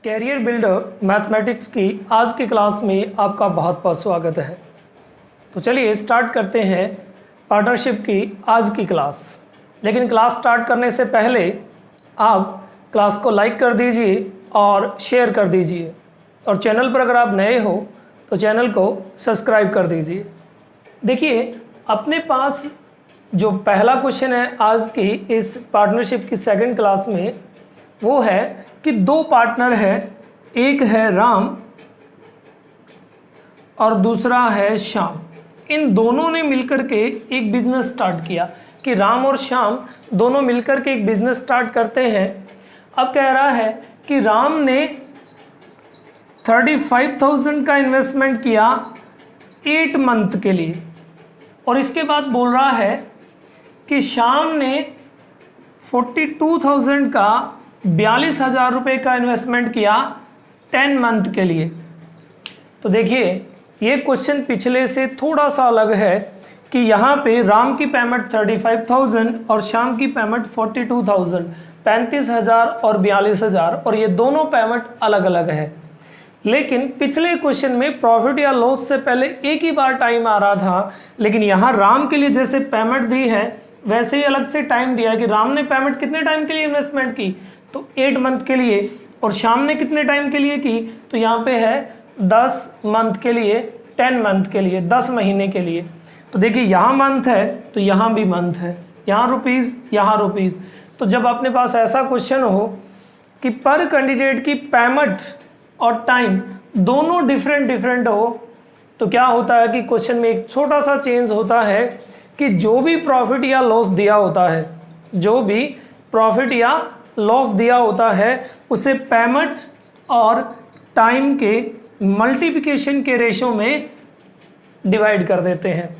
Career builder mathematics की आज की क्लास में आपका बहुत बहुत स्वागत है। तो चलिए स्टार्ट करते हैं पार्टनरशिप की आज की क्लास। लेकिन क्लास स्टार्ट करने से पहले आप क्लास को लाइक कर दीजिए और शेयर कर दीजिए, और चैनल पर अगर आप नए हो तो चैनल को सब्सक्राइब कर दीजिए। देखिए, अपने पास जो पहला क्वेश्चन है आज की इस पार्टनरशिप की सेकंड क्लास में, वो है कि दो पार्टनर है, एक है राम और दूसरा है श्याम। इन दोनों ने मिलकर के एक बिजनेस स्टार्ट किया कि राम और श्याम दोनों मिलकर के एक बिजनेस स्टार्ट करते हैं। अब कह रहा है कि राम ने 35,000 का इन्वेस्टमेंट किया 8 मंथ के लिए, और इसके बाद बोल रहा है कि श्याम ने 42,000 का 42,000 रुपये का इन्वेस्टमेंट किया 10 मंथ के लिए। तो देखिए, ये क्वेश्चन पिछले से थोड़ा सा अलग है कि यहाँ पे राम की पेमेंट 35,000 और श्याम की पेमेंट 42,000, 35,000 और 42,000, और ये दोनों पेमेंट अलग अलग है। लेकिन पिछले क्वेश्चन में प्रॉफिट या लॉस से पहले एक ही बार टाइम आ रहा था, लेकिन यहाँ राम के लिए जैसे पेमेंट दी है वैसे ही अलग से टाइम दिया है कि राम ने पेमेंट कितने टाइम के लिए इन्वेस्टमेंट की, तो 8 मंथ के लिए, और श्याम ने कितने टाइम के लिए की, तो यहाँ पे है 10 मंथ के लिए, 10 मंथ के लिए, 10 महीने के लिए। तो देखिए, यहाँ मंथ है तो यहाँ भी मंथ है, यहाँ रुपीज़, यहाँ रुपीज़। तो जब अपने पास ऐसा क्वेश्चन हो कि पर कैंडिडेट की पेमेंट और टाइम दोनों डिफरेंट हो, तो क्या होता है कि क्वेश्चन में एक छोटा सा चेंज होता है कि जो भी प्रॉफिट या लॉस दिया होता है, जो भी प्रॉफिट या लॉस दिया होता है उसे पेमेंट और टाइम के मल्टीप्लिकेशन के रेशो में डिवाइड कर देते हैं।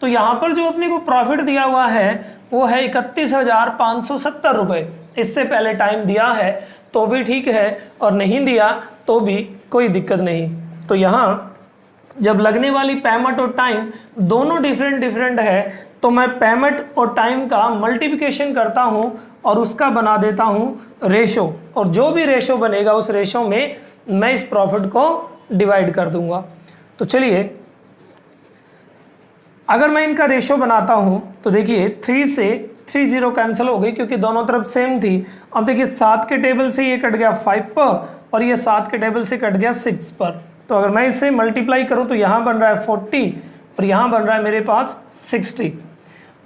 तो यहाँ पर जो अपने को प्रॉफिट दिया हुआ है वो है 31,570 रुपये। इससे पहले टाइम दिया है तो भी ठीक है, और नहीं दिया तो भी कोई दिक्कत नहीं। तो यहाँ जब लगने वाली पेमेंट और टाइम दोनों डिफरेंट है, तो मैं पेमेंट और टाइम का मल्टीप्लिकेशन करता हूँ और उसका बना देता हूँ रेशो, और जो भी रेशो बनेगा उस रेशो में मैं इस प्रॉफिट को डिवाइड कर दूंगा। तो चलिए, अगर मैं इनका रेशो बनाता हूँ तो देखिए 3 से 3 0 कैंसिल हो गई क्योंकि दोनों तरफ सेम थी। अब देखिए 7 के टेबल से ये कट गया 5 पर, और ये 7 के टेबल से कट गया 6 पर। तो अगर मैं इसे मल्टीप्लाई करूँ तो यहाँ बन रहा है 40 और यहाँ बन रहा है मेरे पास 60।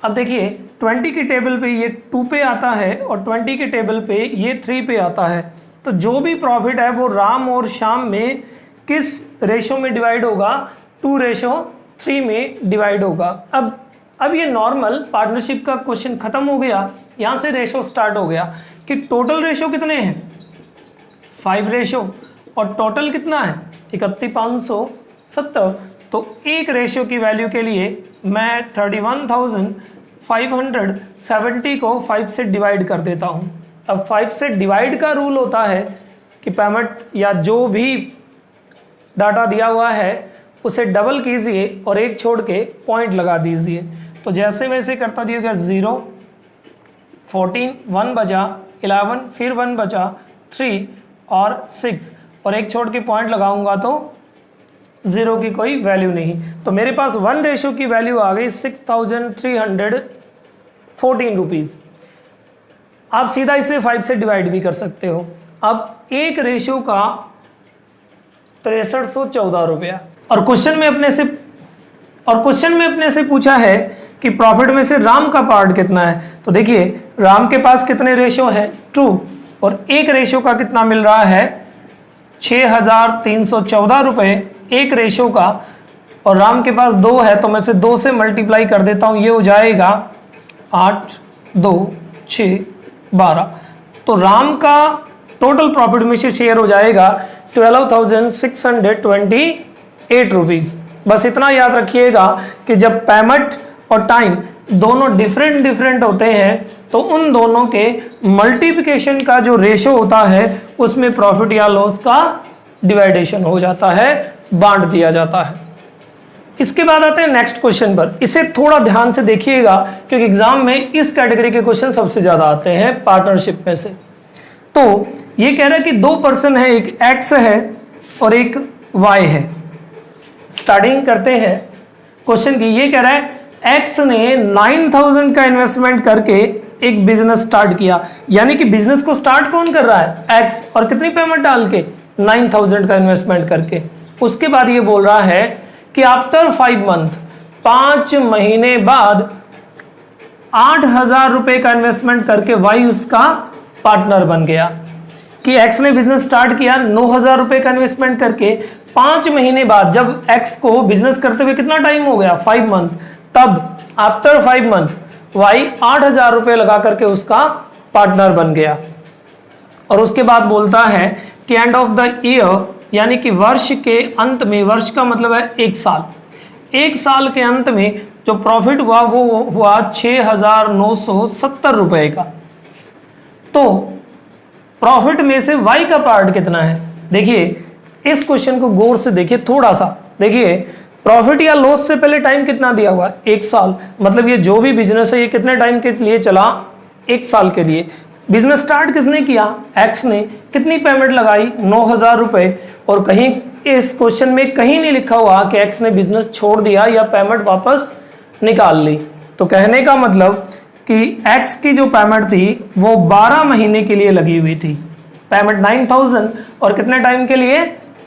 अब देखिए 20 के टेबल पे ये 2 पे आता है और 20 के टेबल पे ये 3 पे आता है। तो जो भी प्रॉफिट है वो राम और श्याम में किस रेशो में डिवाइड होगा, 2:3 में डिवाइड होगा। अब ये नॉर्मल पार्टनरशिप का क्वेश्चन खत्म हो गया, यहाँ से रेशो स्टार्ट हो गया कि टोटल रेशो कितने हैं, 5 रेशो, और टोटल कितना है 31,570। तो एक रेशो की वैल्यू के लिए मैं 31,570 को 5 से डिवाइड कर देता हूँ। अब 5 से डिवाइड का रूल होता है कि पेमेंट या जो भी डाटा दिया हुआ है उसे डबल कीजिए और एक छोड़ के पॉइंट लगा दीजिए। तो जैसे वैसे करता दिया 0, 14, 1 बचा, 11, फिर 1 बचा, 3 और 6, और एक छोड़ के पॉइंट लगाऊंगा तो 0 की कोई वैल्यू नहीं। तो मेरे पास 1 रेशो की वैल्यू आ गई 6,314 रुपीज़। आप सीधा इसे 5 से डिवाइड भी कर सकते हो। अब एक रेशो का 6314 रुपया। और क्वेश्चन में अपने से पूछा है कि प्रॉफिट में से राम का पार्ट कितना है। तो देखिए, राम के पास कितने रेशो है, 2, और एक रेशो का कितना मिल रहा है 6,314 रुपये एक रेशो का, और राम के पास 2 है तो मैं से 2 से मल्टीप्लाई कर देता हूँ, ये हो जाएगा 8, 2, 6, 12। तो राम का टोटल प्रॉफिट में से शेयर हो जाएगा 12,628 रुपीज़। बस इतना याद रखिएगा कि जब पेमेंट और टाइम दोनों डिफरेंट होते हैं तो उन दोनों के मल्टीप्लिकेशन का जो रेशो होता है उसमें प्रॉफिट या लॉस का डिवाइडेशन हो जाता है, बांट दिया जाता है। इसके बाद आते हैं नेक्स्ट क्वेश्चन पर। इसे थोड़ा ध्यान से देखिएगा क्योंकि एग्जाम में इस कैटेगरी के क्वेश्चन सबसे ज्यादा आते हैं पार्टनरशिप में से। तो ये कह रहा है कि दो पर्सन है, एक एक्स है और एक वाई है। स्टार्टिंग करते हैं क्वेश्चन की। ये कह रहा है एक्स ने 9000 का इन्वेस्टमेंट करके एक बिजनेस स्टार्ट किया, यानी कि बिजनेस को स्टार्ट कौन कर रहा है, एक्स, और कितनी पेमेंट डाल के, 9000 का इन्वेस्टमेंट करके। उसके बाद ये बोल रहा है कि आफ्टर 5 मंथ, 5 महीने बाद 8000 रुपए का इन्वेस्टमेंट करके वाई उसका पार्टनर बन गया। कि एक्स ने बिजनेस स्टार्ट किया 9000 रुपए का इन्वेस्टमेंट करके, 5 महीने बाद जब एक्स को बिजनेस करते हुए कितना टाइम हो गया, 5 मंथ, तब आफ्टर 5 मंथ वाई 8000 रुपए लगा करके उसका पार्टनर बन गया। और उसके बाद बोलता है कि एंड ऑफ द ईयर, यानी कि वर्ष के अंत में, वर्ष का मतलब है 1 साल, 1 साल के अंत में जो प्रॉफिट हुआ वो हुआ 6970 रुपए का। तो प्रॉफिट में से वाई का पार्ट कितना है? देखिए इस क्वेश्चन को गौर से देखिए थोड़ा सा। देखिए प्रॉफिट या लॉस से पहले टाइम कितना दिया हुआ, 1 साल। मतलब ये जो भी बिजनेस है ये कितने टाइम के लिए चला, 1 साल के लिए। बिजनेस स्टार्ट किसने किया, एक्स ने। कितनी पेमेंट लगाई, 9000 रुपए। और कहीं इस क्वेश्चन में कहीं नहीं लिखा हुआ कि एक्स ने बिजनेस छोड़ दिया या पेमेंट वापस निकाल ली। तो कहने का मतलब कि एक्स की जो पेमेंट थी वो 12 महीने के लिए लगी हुई थी। पेमेंट 9000 और कितने टाइम के लिए,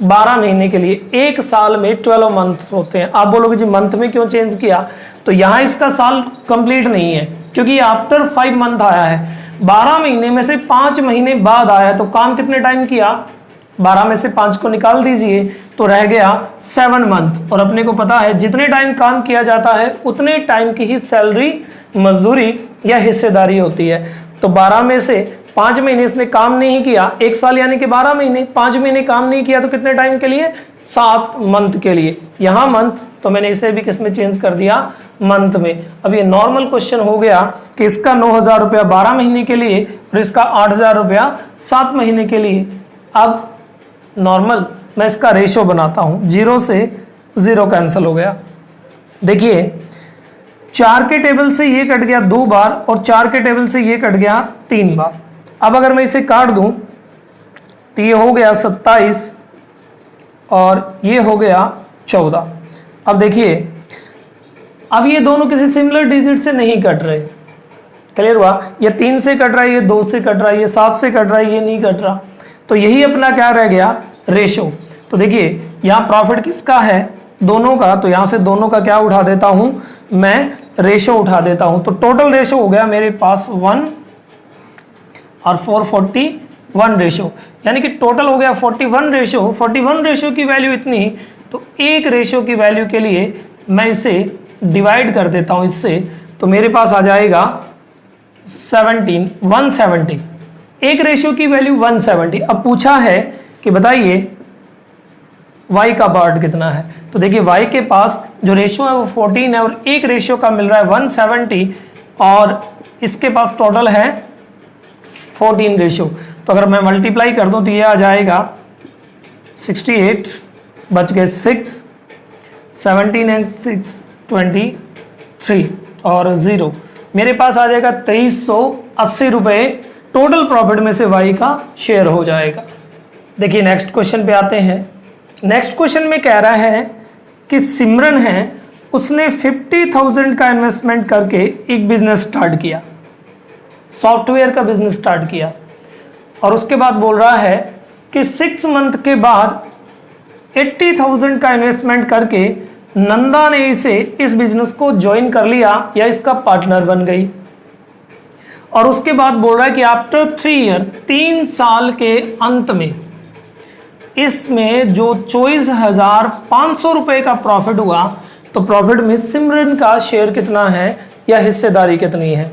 12 महीने के लिए। 1 साल में 12 मंथ होते हैं। आप बोलोगे जी मंथ में क्यों चेंज किया, तो यहाँ इसका साल कंप्लीट नहीं है क्योंकि आफ्टर 5 मंथ आया है। 12 महीने में से 5 महीने बाद आया, तो काम कितने टाइम किया, 12 में से 5 को निकाल दीजिए तो रह गया 7 मंथ। और अपने को पता है जितने टाइम काम किया जाता है उतने टाइम की ही सैलरी, मजदूरी या हिस्सेदारी होती है। तो 12 में से 5 महीने इसने काम नहीं किया, 1 साल यानी कि 12 महीने, 5 महीने काम नहीं किया तो कितने टाइम के लिए, 7 मंथ के लिए। यहाँ मंथ, तो मैंने इसे भी किस में चेंज कर दिया, मंथ में। अब ये नॉर्मल क्वेश्चन हो गया कि इसका 9000 रुपया 12 महीने के लिए और इसका 8000 रुपया 7 महीने के लिए। अब नॉर्मल मैं इसका रेशो बनाता हूं, 0 से 0 कैंसिल हो गया। देखिए 4 के टेबल से ये कट गया 2 बार और 4 के टेबल से ये कट गया 3 बार। अब अगर मैं इसे काट दूं तो ये हो गया 27 और ये हो गया 14। अब देखिए अब ये दोनों किसी सिमिलर डिजिट से नहीं कट रहे, क्लियर हुआ। ये 3 से कट रहा है, ये 2 से कट रहा है, ये 7 से कट रहा है, ये नहीं कट रहा। तो यही अपना क्या रह गया, रेशो। तो देखिए यहाँ प्रॉफिट किसका है, दोनों का। तो यहाँ से दोनों का क्या उठा देता हूं मैं, रेशो उठा देता हूं। तो टोटल रेशो हो गया मेरे पास 1 और 441 रेशो, यानी कि टोटल हो गया 41 रेशो। 41 रेशो की वैल्यू इतनी, तो एक रेशो की वैल्यू के लिए मैं इसे डिवाइड कर देता हूं इससे, तो मेरे पास आ जाएगा 170। एक रेशो की वैल्यू 170। अब पूछा है कि बताइए y का पार्ट कितना है। तो देखिए y के पास जो रेशो है वो 14 है और एक रेशो का मिल रहा है 170 और इसके पास टोटल है 14 रेशो। तो अगर मैं मल्टीप्लाई कर दूं तो ये आ जाएगा 68, बच गए 6, 17 एंड 6 23 और 0। मेरे पास आ जाएगा 2380 रुपये टोटल प्रॉफिट में से y का शेयर हो जाएगा। देखिए नेक्स्ट क्वेश्चन पे आते हैं। नेक्स्ट क्वेश्चन में कह रहा है कि सिमरन है, उसने 50,000 का इन्वेस्टमेंट करके एक बिजनेस स्टार्ट किया, सॉफ्टवेयर का बिजनेस स्टार्ट किया। और उसके बाद बोल रहा है कि 6 मंथ के बाद 80,000 का इन्वेस्टमेंट करके नंदा ने इस बिजनेस को ज्वाइन कर लिया या इसका पार्टनर बन गई। और उसके बाद बोल रहा है कि आफ्टर 3 ईयर, 3 साल के अंत में इसमें जो 24,500 रुपए का प्रॉफिट हुआ, तो प्रॉफिट में सिमरन का शेयर कितना है या हिस्सेदारी कितनी है।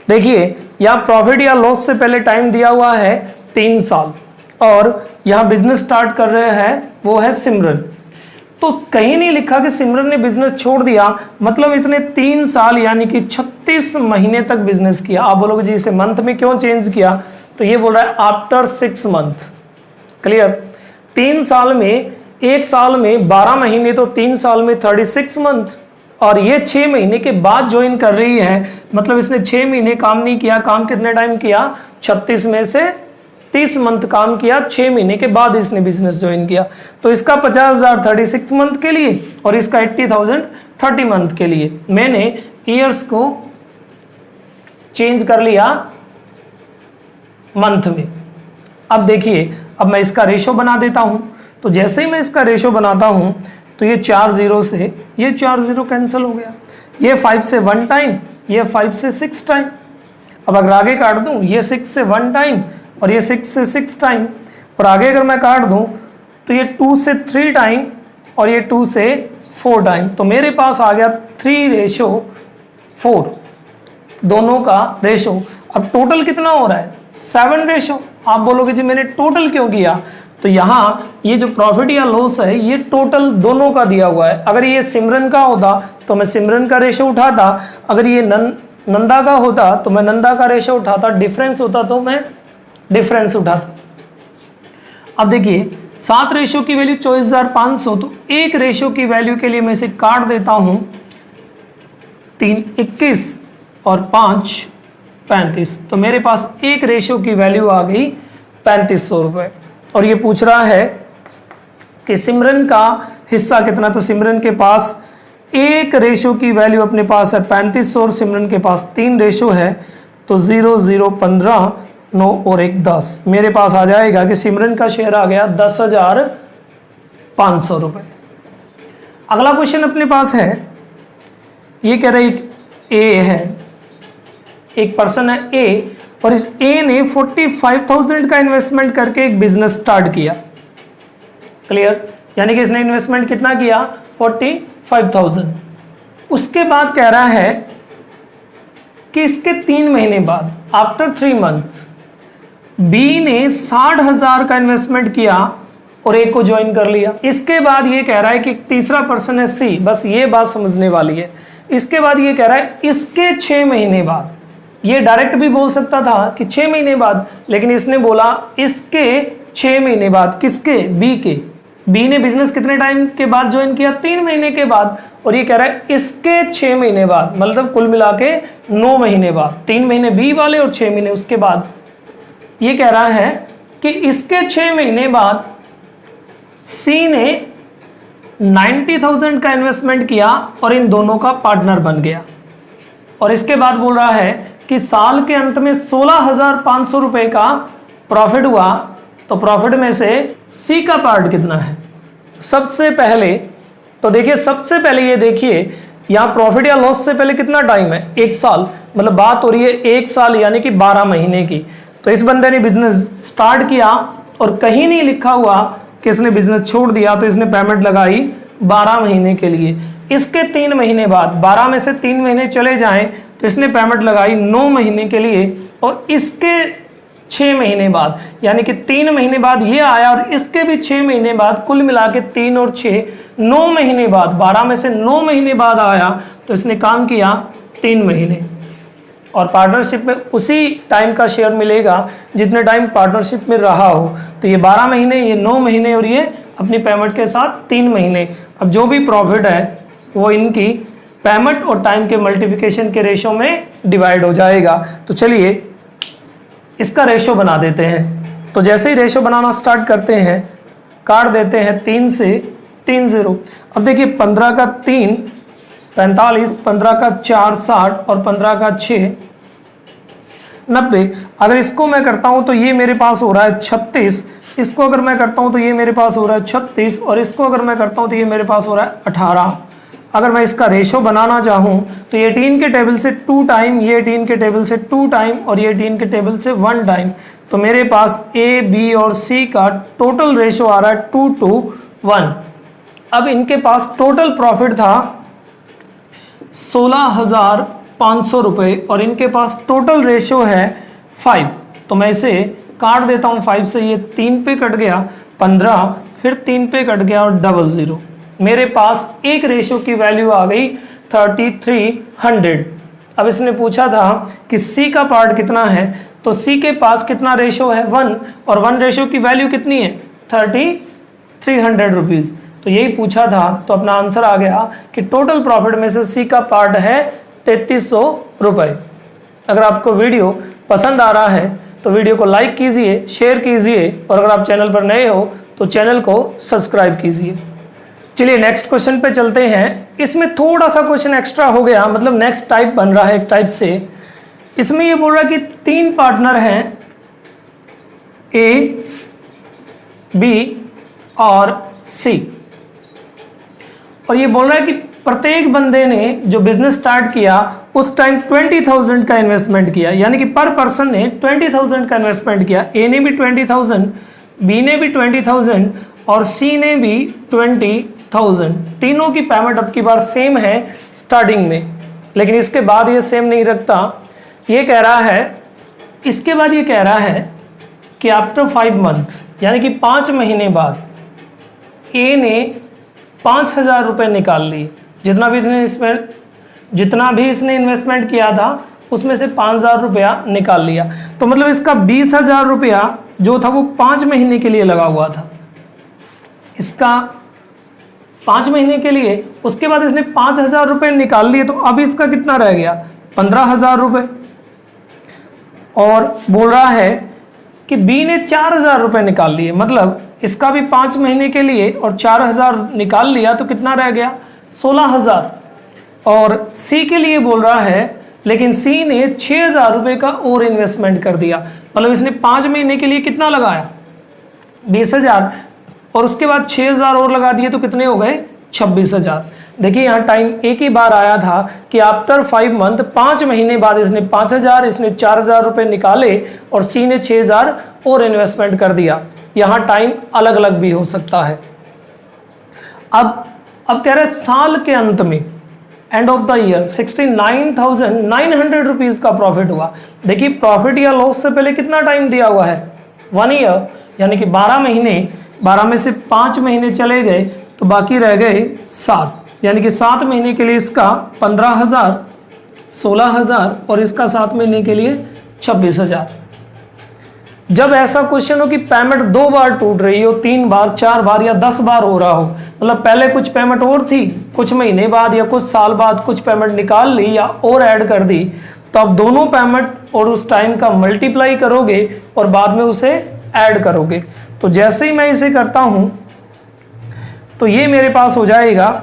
देखिए यहाँ प्रॉफिट या लॉस से पहले टाइम दिया हुआ है 3 साल और यहाँ बिजनेस स्टार्ट कर रहे हैं वो है सिमरन। तो कहीं नहीं लिखा कि सिमरन ने बिजनेस छोड़ दिया, मतलब इतने 3 साल यानी कि 36 महीने तक बिजनेस किया। आप बोलोगे जी इसे मंथ में क्यों चेंज किया, तो ये बोल रहा है आफ्टर 6 मंथ। क्लियर, 3 साल में, 1 साल में 12 महीने, तो 3 साल में 36 मंथ। और ये 6 महीने के बाद ज्वाइन कर रही है, मतलब इसने 6 महीने काम नहीं किया। काम कितने टाइम किया, 36 में से 30 मंथ काम किया, 6 महीने के बाद इसने बिजनेस ज्वाइन किया। तो इसका 50,000 36 मंथ के लिए और इसका 80,000 30 मंथ के लिए। मैंने ईयर्स को चेंज कर लिया मंथ में। अब देखिए, अब मैं इसका रेशो बना देता हूं। तो जैसे ही मैं इसका रेशो बनाता हूं तो ये 4 0 से ये 4 0 कैंसिल हो गया, ये 5 से 1 टाइम, ये 5 से 6 टाइम। अब अगर आगे काट दूं, ये 6 से 1 टाइम और ये 6 से 6 टाइम, और आगे अगर मैं काट दूं तो ये 2 से 3 टाइम और ये 2 से 4 टाइम। तो मेरे पास आ गया 3:4 दोनों का रेशो। अब टोटल कितना हो रहा है? 7 रेशो। आप बोलोगे जी मैंने टोटल क्यों किया? तो यहाँ ये जो प्रॉफिट या लॉस है ये टोटल दोनों का दिया हुआ है। अगर ये सिमरन का होता तो मैं सिमरन का रेशो उठाता, अगर ये नंदा का होता तो मैं नंदा का रेशो उठाता, डिफरेंस होता तो मैं डिफरेंस उठाता। अब देखिए 7 रेशो की वैल्यू 24,500, तो एक रेशो की वैल्यू के लिए मैं इसे काट देता हूं, 3 21 और 5 35। तो मेरे पास एक रेशो की वैल्यू आ गई 3500 रुपये। और ये पूछ रहा है कि सिमरन का हिस्सा कितना, तो सिमरन के पास एक रेशो की वैल्यू अपने पास है 3500 और सिमरन के पास 3 रेशो है, तो 0 0 15 9 और 1 10। मेरे पास आ जाएगा कि सिमरन का शेयर आ गया 10,500 रुपये। अगला क्वेश्चन अपने पास है, ये कह रहे ए है, एक पर्सन है ए, और इस ए ने 45,000 का इन्वेस्टमेंट करके एक बिजनेस स्टार्ट किया। क्लियर? यानी कि इसने इन्वेस्टमेंट कितना किया? 45,000। उसके बाद कह रहा है कि इसके 3 महीने बाद, आफ्टर 3 मंथ, बी ने 60,000 का इन्वेस्टमेंट किया और ए को ज्वाइन कर लिया। इसके बाद ये कह रहा है कि तीसरा पर्सन है सी, बस ये बात समझने वाली है। इसके बाद ये कह रहा है इसके 6 महीने बाद, ये डायरेक्ट भी बोल सकता था कि 6 महीने बाद, लेकिन इसने बोला इसके 6 महीने बाद। किसके? बी के। बी ने बिजनेस कितने टाइम के बाद ज्वाइन किया? 3 महीने के बाद। और ये कह रहा है इसके 6 महीने बाद, मतलब कुल मिला के 9 महीने बाद। 3 महीने बी वाले और 6 महीने उसके बाद। ये कह रहा है कि इसके 6 महीने बाद सी ने 90,000 का इन्वेस्टमेंट किया और इन दोनों का पार्टनर बन गया। और इसके बाद बोल रहा है कि साल के अंत में 16,500 रुपए का प्रॉफिट हुआ। तो प्रॉफिट में से सी का पार्ट कितना है? सबसे पहले तो देखिए, सबसे पहले ये देखिए यहाँ प्रॉफिट या लॉस से पहले कितना टाइम है? 1 साल। मतलब बात हो रही है 1 साल यानी कि 12 महीने की। तो इस बंदे ने बिजनेस स्टार्ट किया और कहीं नहीं लिखा हुआ कि इसने बिजनेस छोड़ दिया, तो इसने पेमेंट लगाई 12 महीने के लिए। इसके 3 महीने बाद, 12 में से 3 महीने चले जाएं तो इसने पेमेंट लगाई 9 महीने के लिए। और इसके 6 महीने बाद, यानी कि 3 महीने बाद ये आया और इसके भी 6 महीने बाद, कुल मिला के 3 और 6 9 महीने बाद, 12 में से 9 महीने बाद आया तो इसने काम किया 3 महीने। और पार्टनरशिप में उसी टाइम का शेयर मिलेगा जितने टाइम पार्टनरशिप में रहा हो। तो ये 12 महीने, ये 9 महीने और ये अपनी पेमेंट के साथ 3 महीने। अब जो भी प्रॉफिट है वो इनकी पेमेंट और टाइम के मल्टीप्लिकेशन के रेशो में डिवाइड हो जाएगा। तो चलिए इसका रेशो बना देते हैं। तो जैसे ही रेशो बनाना स्टार्ट करते हैं, काट देते हैं 3 से 3 0। अब देखिए 15 का 3 45, 15 का 4 60 और 15 का 6 90। अगर इसको मैं करता हूं तो ये मेरे पास हो रहा है 36। इसको अगर मैं करता हूं तो ये मेरे पास हो रहा है 36 और इसको अगर मैं करता हूं तो ये मेरे पास हो रहा है 18। अगर मैं इसका रेशो बनाना चाहूं तो ये 18 के टेबल से 2 टाइम, ये 18 के टेबल से 2 टाइम और ये 18 के टेबल से 1 टाइम। तो मेरे पास ए, बी और सी का टोटल रेशो आ रहा है 2 to 1। अब इनके पास टोटल प्रॉफिट था 16,500 रुपये और इनके पास टोटल रेशो है 5। तो मैं इसे काट देता हूँ 5 से, ये 3 पे कट गया 15, फिर 3 पे कट गया और 00। मेरे पास एक रेशो की वैल्यू आ गई 3300। अब इसने पूछा था कि सी का पार्ट कितना है, तो सी के पास कितना रेशो है? 1, और 1 रेशो की वैल्यू कितनी है? 3300 रुपीज़। तो यही पूछा था, तो अपना आंसर आ गया कि टोटल प्रॉफिट में से सी का पार्ट है 3300 रुपये। अगर आपको वीडियो पसंद आ रहा है तो वीडियो को लाइक कीजिए, शेयर कीजिए और अगर आप चैनल पर नए हो तो चैनल को सब्सक्राइब कीजिए। चलिए नेक्स्ट क्वेश्चन पे चलते हैं। इसमें थोड़ा सा क्वेश्चन एक्स्ट्रा हो गया, मतलब नेक्स्ट टाइप बन रहा है एक टाइप से। इसमें ये बोल रहा है कि 3 पार्टनर हैं ए, बी और सी, और ये बोल रहा है कि प्रत्येक बंदे ने जो बिजनेस स्टार्ट किया उस टाइम 20,000 का इन्वेस्टमेंट किया, यानी कि पर पर्सन ने 20,000 का इन्वेस्टमेंट किया। ए ने भी 20,000, बी ने भी 20,000 और सी ने भी 20,000। तीनों की पेमेंट अब की बार सेम है स्टार्टिंग में, लेकिन इसके बाद ये सेम नहीं रखता। ये कह रहा है, इसके बाद ये कह रहा है कि आफ्टर 5 मंथ, यानी कि 5 महीने बाद ए ने 5,000 रुपये निकाल लिए। जितना भी इसने इन्वेस्टमेंट किया था उसमें से 5,000 रुपया निकाल लिया। तो मतलब इसका 20,000 रुपया जो था वो 5 महीने के लिए लगा हुआ था, इसका 5 महीने के लिए। उसके बाद इसने 5,000 रुपये निकाल लिए, तो अब इसका कितना रह गया? 15,000 रुपये। और बोल रहा है कि बी ने 4,000 रुपये निकाल लिए, मतलब इसका भी 5 महीने के लिए और 4,000 निकाल लिया, तो कितना रह गया? 16,000। और सी के लिए बोल रहा है, लेकिन सी ने 6,000 रुपये का और इन्वेस्टमेंट कर दिया, मतलब इसने 5 महीने के लिए कितना लगाया? 20,000, और उसके बाद 6,000 और लगा दिए, तो कितने हो गए? 26,000। देखिए यहाँ टाइम एक ही बार आया था कि आफ्टर 5 मंथ, 5 महीने बाद इसने 5,000, इसने 4,000 रुपये निकाले और सी ने 6,000 और इन्वेस्टमेंट कर दिया। यहाँ टाइम अलग अलग भी हो सकता है। अब कह रहे साल के अंत में, end of the year 69,900 rupees का प्रॉफिट हुआ। देखिए प्रॉफिट या लॉस से पहले कितना टाइम दिया हुआ है? 1 ईयर, यानी कि 12 महीने। 12 में से 5 महीने चले गए तो बाकी रह गए 7, यानी कि 7 महीने के लिए इसका 15,000, 16,000 और इसका 7 महीने के लिए 26,000। जब ऐसा क्वेश्चन हो कि पेमेंट 2 बार टूट रही हो, 3 बार, 4 बार या 10 बार हो रहा हो, मतलब पहले कुछ पेमेंट और थी, कुछ महीने बाद या कुछ साल बाद कुछ पेमेंट निकाल ली या और ऐड कर दी, तो आप दोनों पेमेंट और उस टाइम का मल्टीप्लाई करोगे और बाद में उसे ऐड करोगे। तो जैसे ही मैं इसे करता हूं तो ये मेरे पास हो जाएगा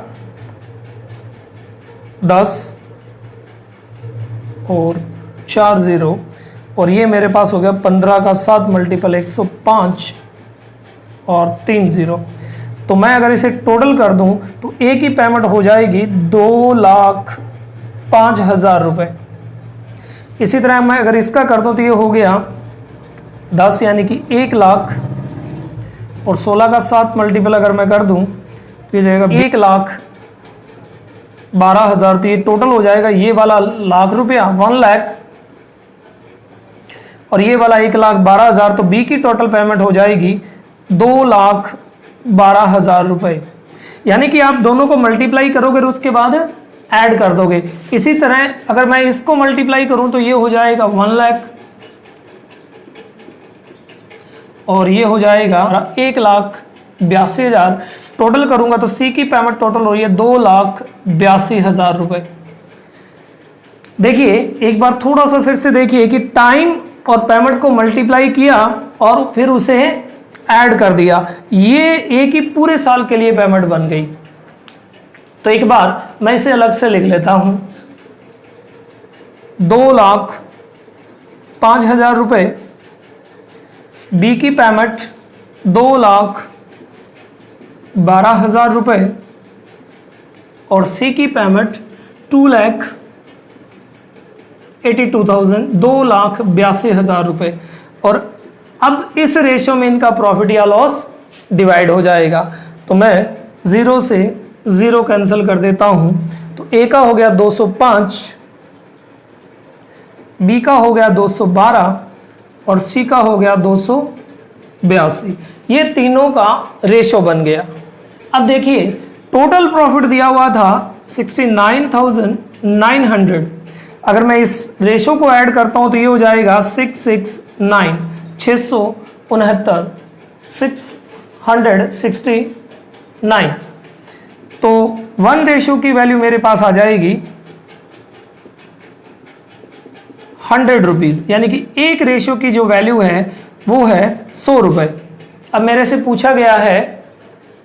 10 और 4 0, और ये मेरे पास हो गया 15 का 7 मल्टीपल 105 और 3 0। तो मैं अगर इसे टोटल कर दूं तो एक ही पेमेंट हो जाएगी 2,05,000 रुपये। इसी तरह मैं अगर इसका कर दूं तो ये हो गया 10, यानी कि 1 लाख, और 16 का 7 मल्टीपल अगर मैं कर दूं तो ये जाएगा 1,12,000। तो ये टोटल हो जाएगा ये वाला लाख रुपया 1 लाख, और ये वाला 1,12,000। तो बी की टोटल पेमेंट हो जाएगी 2,12,000 रुपये। यानी कि आप दोनों को मल्टीप्लाई करोगे और उसके बाद ऐड कर दोगे। इसी तरह अगर मैं इसको मल्टीप्लाई करूं तो ये हो जाएगा 1 लाख, और ये हो जाएगा 1,82,000। टोटल करूंगा तो सी की पेमेंट टोटल हो रही है 2,82,000 रुपये। देखिए एक बार थोड़ा सा फिर से देखिए कि टाइम और पेमेंट को मल्टीप्लाई किया और फिर उसे ऐड कर दिया, ये एक ही पूरे साल के लिए पेमेंट बन गई। तो एक बार मैं इसे अलग से लिख लेता हूं, 2,05,000 रुपये, बी की पेमेंट 2,12,000 रुपये और सी की पेमेंट 2,82,000, 2,82,000 रुपये। और अब इस रेशो में इनका प्रॉफिट या लॉस डिवाइड हो जाएगा। तो मैं 0 से 0 कैंसिल कर देता हूं, तो ए का हो गया 205, बी का हो गया 212 और सी का हो गया 282। ये तीनों का रेशो बन गया। अब देखिए टोटल प्रॉफिट दिया हुआ था 69,900। अगर मैं इस रेशो को ऐड करता हूं तो ये हो जाएगा 669, 669। तो 1 रेशो की वैल्यू मेरे पास आ जाएगी 100 रुपीज़, यानी कि एक रेशो की जो वैल्यू है वो है 100 रुपये। अब मेरे से पूछा गया है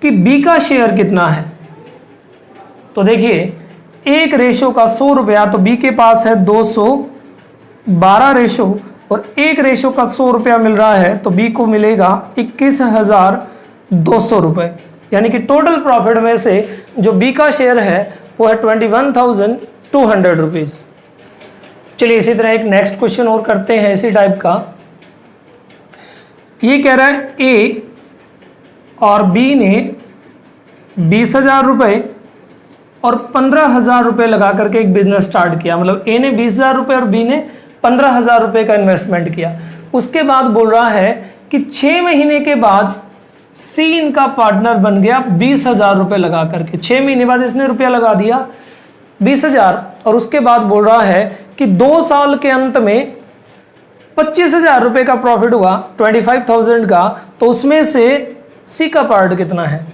कि बी का शेयर कितना है, तो देखिए एक रेशो का 100 रुपया, तो बी के पास है 212 रेशो, और एक रेशो का 100 रुपया मिल रहा है, तो बी को मिलेगा 21,200 रुपये, यानी कि टोटल प्रॉफिट में से जो बी का शेयर है वो है 21,200 रुपीज़। चलिए इसी तरह एक नेक्स्ट क्वेश्चन और करते हैं इसी टाइप का। ये कह रहा है ए और बी ने 20,000 रुपये और 15,000 रुपये लगा करके एक बिजनेस स्टार्ट किया, मतलब ए ने 20,000 रुपये और बी ने 15,000 रुपये का इन्वेस्टमेंट किया। उसके बाद बोल रहा है कि 6 महीने के बाद सी इनका पार्टनर बन गया 20,000 रुपये लगा करके। 6 महीने बाद इसने रुपया लगा दिया 20,000, और उसके बाद बोल रहा है कि 2 साल के अंत में 25,000 रुपये का प्रॉफिट हुआ 25,000 का, तो उसमें से सी का पार्ट कितना है।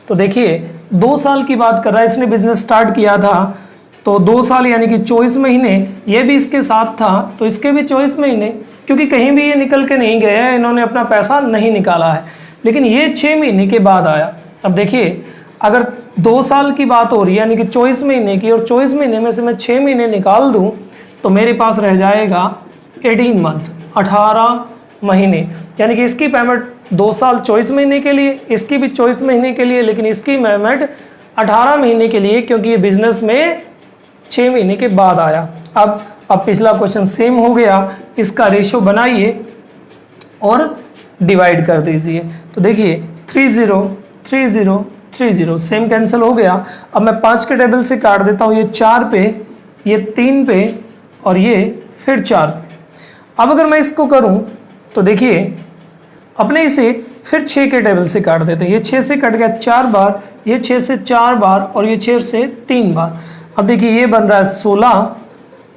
तो देखिए 2 साल की बात कर रहा है, इसने बिजनेस स्टार्ट किया था, तो 2 साल यानी कि 24 महीने, ये भी इसके साथ था तो इसके भी 24 महीने, क्योंकि कहीं भी ये निकल के नहीं गए हैं, इन्होंने अपना पैसा नहीं निकाला है, लेकिन ये 6 महीने के बाद आया। अब देखिए अगर 2 साल की बात हो रही है यानी कि 24 महीने की, और 24 महीने में से मैं 6 महीने निकाल दूं तो मेरे पास रह जाएगा 18 मंथ, 18 महीने, यानी कि इसकी पेमेंट 2 साल 24 महीने के लिए, इसकी भी 24 महीने के लिए, लेकिन इसकी पेमेंट 18 महीने के लिए, क्योंकि ये बिजनेस में 6 महीने के बाद आया। अब पिछला क्वेश्चन सेम हो गया, इसका रेशो बनाइए और डिवाइड कर दीजिए। तो देखिए 30 30 30 सेम कैंसिल हो गया। अब मैं 5 के टेबल से काट देता हूँ, ये 4 पे, ये 3 पे और ये फिर 4 पे। अब अगर मैं इसको करूँ तो देखिए अपने इसे फिर 6 के टेबल से काट देते हैं, ये 6 से कट गया 4 बार, ये 6 से 4 बार और ये 6 से 3 बार। अब देखिए ये बन रहा है 16,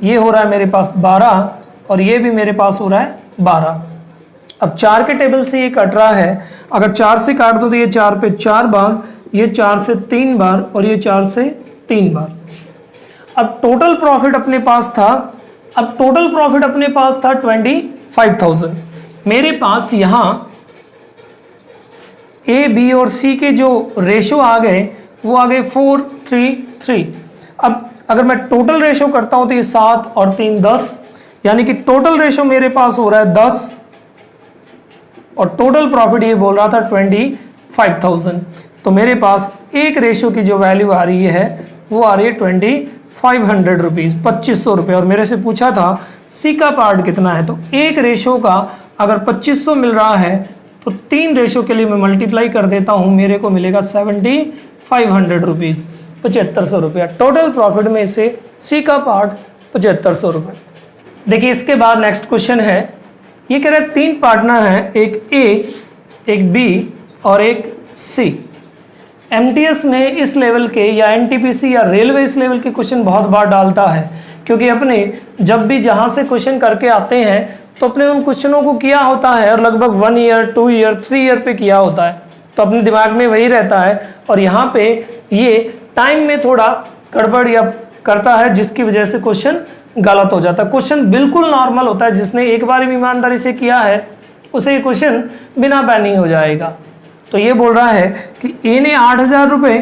ये हो रहा है मेरे पास 12 और ये भी मेरे पास हो रहा है 12। अब 4 के टेबल से ये कट रहा है, अगर 4 से काट दो तो ये 4 पे 4 बार, ये 4 से 3 बार और ये 4 से 3 बार। अब टोटल प्रॉफिट अपने पास था 25,000। मेरे पास यहाँ ए बी और सी के जो रेशो आ गए वो आ गए 4 3 3। अब अगर मैं टोटल रेशो करता हूं तो ये 7 और 3 10, यानी कि टोटल रेशो मेरे पास हो रहा है 10 और टोटल प्रॉफिट ये बोल रहा था 25,000। तो मेरे पास एक रेशो की जो वैल्यू आ रही है वो आ रही है 2,500 रुपीज़, 2,500 रुपये। और मेरे से पूछा था सी का पार्ट कितना है, तो एक रेशो का अगर 2,500 मिल रहा है तो 3 रेशो के लिए मैं मल्टीप्लाई कर देता हूँ, मेरे को मिलेगा 7,500 रुपीज़, 7,500 रुपया। टोटल प्रॉफिट में से सी का पार्ट 7,500 रुपये। देखिए इसके बाद नेक्स्ट क्वेश्चन है, ये कह रहे हैं 3 पार्टनर हैं, एक ए, एक बी और एक सी। एमटीएस में इस लेवल के या एनटीपीसी या रेलवे इस लेवल के क्वेश्चन बहुत बार डालता है, क्योंकि अपने जब भी जहाँ से क्वेश्चन करके आते हैं तो अपने उन क्वेश्चनों को किया होता है और लगभग 1 ईयर 2 ईयर 3 ईयर पे किया होता है, तो अपने दिमाग में वही रहता है। और यहाँ पे ये टाइम में थोड़ा गड़बड़ या करता है, जिसकी वजह से क्वेश्चन गलत हो जाता है। क्वेश्चन बिल्कुल नॉर्मल होता है, जिसने एक बार भी ईमानदारी से किया है उसे क्वेश्चन बिना बैनिंग हो जाएगा। तो ये बोल रहा है कि ए ने 8,000 रुपये,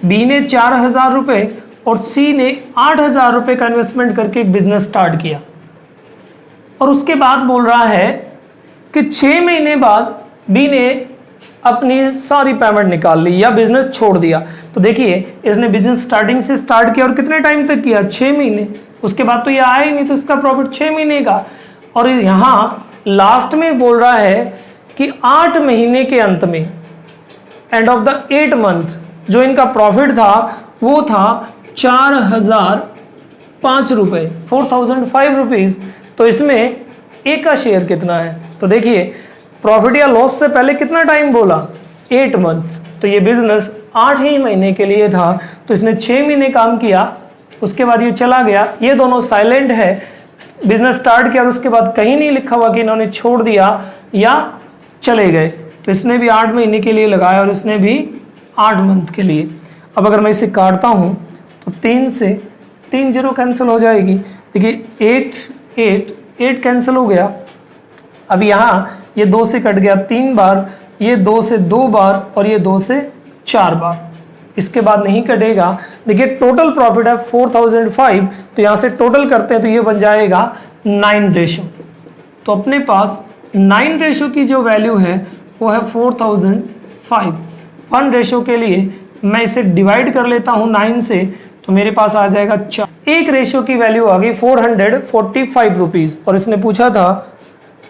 बी ने 4,000 रुपये और सी ने 8,000 रुपये का इन्वेस्टमेंट करके एक बिजनेस स्टार्ट किया, और उसके बाद बोल रहा है कि 6 महीने बाद बी ने अपनी सारी पेमेंट निकाल ली या बिजनेस छोड़ दिया। तो देखिए इसने बिजनेस स्टार्टिंग से स्टार्ट किया और कितने टाइम तक किया, 6 महीने। उसके बाद तो ये आया ही नहीं, तो इसका प्रॉफिट 6 महीने का। और यहाँ लास्ट में बोल रहा है कि 8 महीने के अंत में, एंड ऑफ द 8 मंथ, जो इनका प्रॉफिट था वो था 4,005 रुपये, 4,005 रुपीज़। तो इसमें ए का शेयर कितना है, तो देखिए प्रॉफिट या लॉस से पहले कितना टाइम बोला, 8 मंथ। तो ये बिजनेस 8 ही महीने के लिए था, तो इसने 6 महीने काम किया, उसके बाद ये चला गया। ये दोनों साइलेंट है, बिजनेस स्टार्ट किया और उसके बाद कहीं नहीं लिखा हुआ कि इन्होंने छोड़ दिया या चले गए। तो इसने भी 8 महीने के लिए लगाया और इसने भी 8 मंथ के लिए। अब अगर मैं इसे काटता हूँ तो 3 से 3 जीरो कैंसिल हो जाएगी। देखिए 8 कैंसिल हो गया। अब यहाँ ये 2 से कट गया 3 बार, ये 2 से 2 बार और ये 2 से 4 बार। इसके बाद नहीं कटेगा। देखिए टोटल प्रॉफिट है 4005, तो यहाँ से टोटल करते हैं तो ये बन जाएगा 9 रेशो। तो अपने पास 9 रेशो की जो वैल्यू है वो है 4005। 1 रेशो के लिए मैं इसे डिवाइड कर लेता हूँ 9 से, तो मेरे पास आ जाएगा 4। 1 रेशो की वैल्यू आ गई 445 रुपीज़। और इसने पूछा था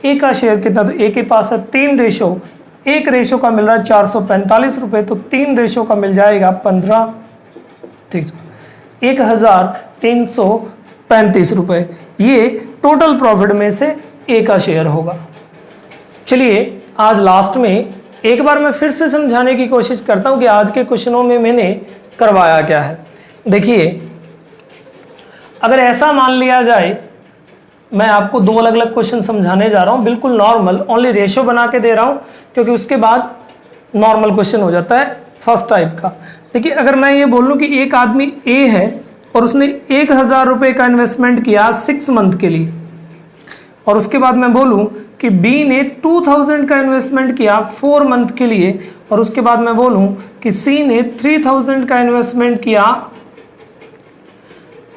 ए का शेयर कितना, तो ए के पास है 3 रेशो। 1 रेशो का मिल रहा है 445 रुपये, तो 3 रेशो का मिल जाएगा 15, ठीक, 1335 रुपये। ये टोटल प्रॉफिट में से ए का शेयर होगा। चलिए आज लास्ट में एक बार मैं फिर से समझाने की कोशिश करता हूं कि आज के क्वेश्चनों में मैंने करवाया क्या है। देखिए अगर ऐसा मान लिया जाए, मैं आपको 2 अलग अलग क्वेश्चन समझाने जा रहा हूं, बिल्कुल नॉर्मल, ओनली रेशियो बना के दे रहा हूं क्योंकि उसके बाद नॉर्मल क्वेश्चन हो जाता है फर्स्ट टाइप का। देखिए अगर मैं ये बोल लूं कि एक आदमी ए है और उसने 1000 रुपये का इन्वेस्टमेंट किया 6 मंथ के लिए, और उसके बाद मैं बोलूं कि बी ने 2000 का इन्वेस्टमेंट किया 4 मंथ के लिए, और उसके बाद मैं बोलूं कि सी ने 3000 का इन्वेस्टमेंट किया,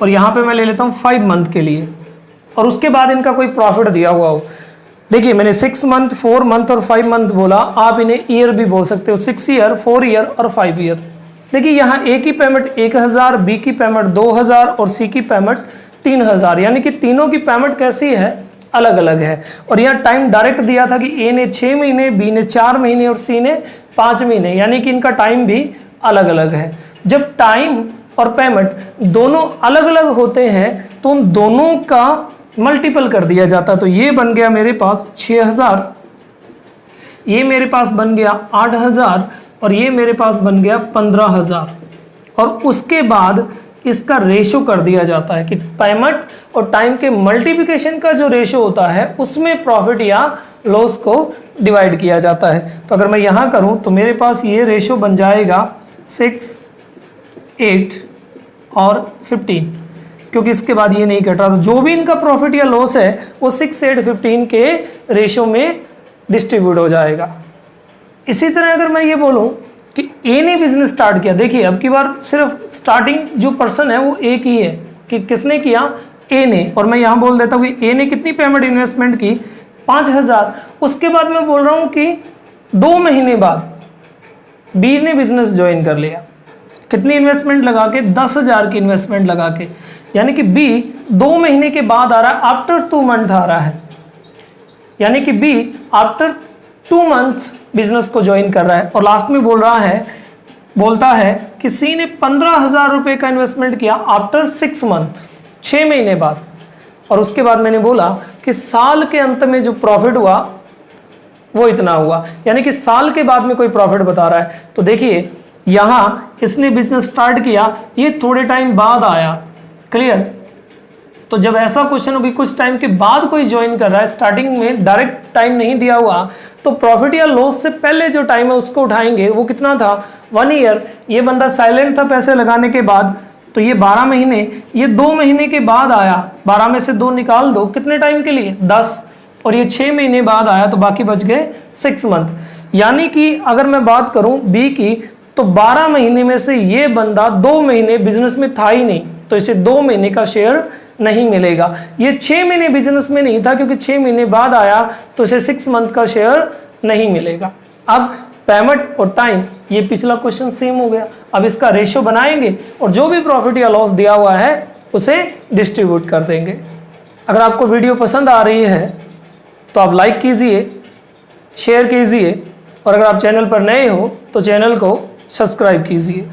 और यहां पे मैं ले लेता हूं 5 मंथ के लिए, और उसके बाद इनका कोई प्रॉफिट दिया हुआ हो। देखिए मैंने 6 मंथ, 4 मंथ और 5 मंथ बोला, आप इन्हें ईयर भी बोल सकते हो, 6 ईयर, 4 ईयर और 5 ईयर। देखिए यहाँ ए की पेमेंट 1000, बी की पेमेंट 2000 और सी की पेमेंट 3000, यानी कि तीनों की पेमेंट कैसी है, अलग अलग है। और यहाँ टाइम डायरेक्ट दिया था कि ए ने 6 महीने, बी ने 4 महीने और सी ने 5 महीने, यानी कि इनका टाइम भी अलग अलग है। जब टाइम और पेमेंट दोनों अलग अलग होते हैं तो उन दोनों का मल्टीपल कर दिया जाता है। तो ये बन गया मेरे पास 6000, ये मेरे पास बन गया 8000 और ये मेरे पास बन गया 15000, और उसके बाद इसका रेशो कर दिया जाता है कि पेमेंट और टाइम के मल्टीप्लिकेशन का जो रेशो होता है उसमें प्रॉफिट या लॉस को डिवाइड किया जाता है। तो अगर मैं यहाँ करूँ तो मेरे पास ये रेशो बन जाएगा 6, 8 और 15, क्योंकि इसके बाद ये नहीं कट रहा। तो जो भी इनका प्रॉफिट या लॉस है वो 6, 8, 15 के रेशो में डिस्ट्रीब्यूट हो जाएगा। इसी तरह अगर मैं ये बोलूं कि ए ने बिजनेस स्टार्ट किया, देखिए अब की बार सिर्फ स्टार्टिंग जो पर्सन है वो एक ही है कि किसने किया, ए ने, और मैं यहाँ बोल देता हूँ कि ए ने कितनी पेमेंट इन्वेस्टमेंट की 5000। उसके बाद मैं बोल रहा हूँ कि 2 महीने बाद बी ने बिजनेस ज्वाइन कर लिया, कितनी इन्वेस्टमेंट लगा के, 10,000 की इन्वेस्टमेंट लगा के, यानी कि बी 2 महीने के बाद आ रहा है, आफ्टर 2 मंथ आ रहा है, यानी कि बी आफ्टर 2 मंथ बिजनेस को ज्वाइन कर रहा है। और लास्ट में बोलता है कि सी ने 15,000 रुपये का इन्वेस्टमेंट किया आफ्टर 6 मंथ, 6 महीने बाद, और उसके बाद मैंने बोला कि साल के अंत में जो प्रॉफिट हुआ वो इतना हुआ, यानी कि साल के बाद में कोई प्रॉफिट बता रहा है। तो देखिए यहाँ इसने बिजनेस स्टार्ट किया, ये थोड़े टाइम बाद आया, क्लियर। तो जब ऐसा क्वेश्चन होगी कुछ टाइम के बाद कोई ज्वाइन कर रहा है, स्टार्टिंग में डायरेक्ट टाइम नहीं दिया हुआ, तो प्रॉफिट या लॉस से पहले जो टाइम है उसको उठाएंगे, वो कितना था, 1 ईयर। ये बंदा साइलेंट था पैसे लगाने के बाद, तो ये 12 महीने, ये 2 महीने के बाद आया, 12 में से 2 निकाल दो, कितने टाइम के लिए, 10, और ये 6 महीने बाद आया, तो बाकी बच गए 6 मंथ। यानी कि अगर मैं बात करूं बी की, तो 12 महीने में से ये बंदा 2 महीने बिजनेस में था ही नहीं, तो इसे 2 महीने का शेयर नहीं मिलेगा। ये 6 महीने बिजनेस में नहीं था क्योंकि 6 महीने बाद आया, तो इसे 6 मंथ का शेयर नहीं मिलेगा। अब पेमेंट और टाइम, ये पिछला क्वेश्चन सेम हो गया। अब इसका रेशियो बनाएंगे और जो भी प्रॉफिट या लॉस दिया हुआ है उसे डिस्ट्रीब्यूट कर देंगे। अगर आपको वीडियो पसंद आ रही है तो आप लाइक कीजिए, शेयर कीजिए, और अगर आप चैनल पर नए हो तो चैनल को सब्सक्राइब कीजिए।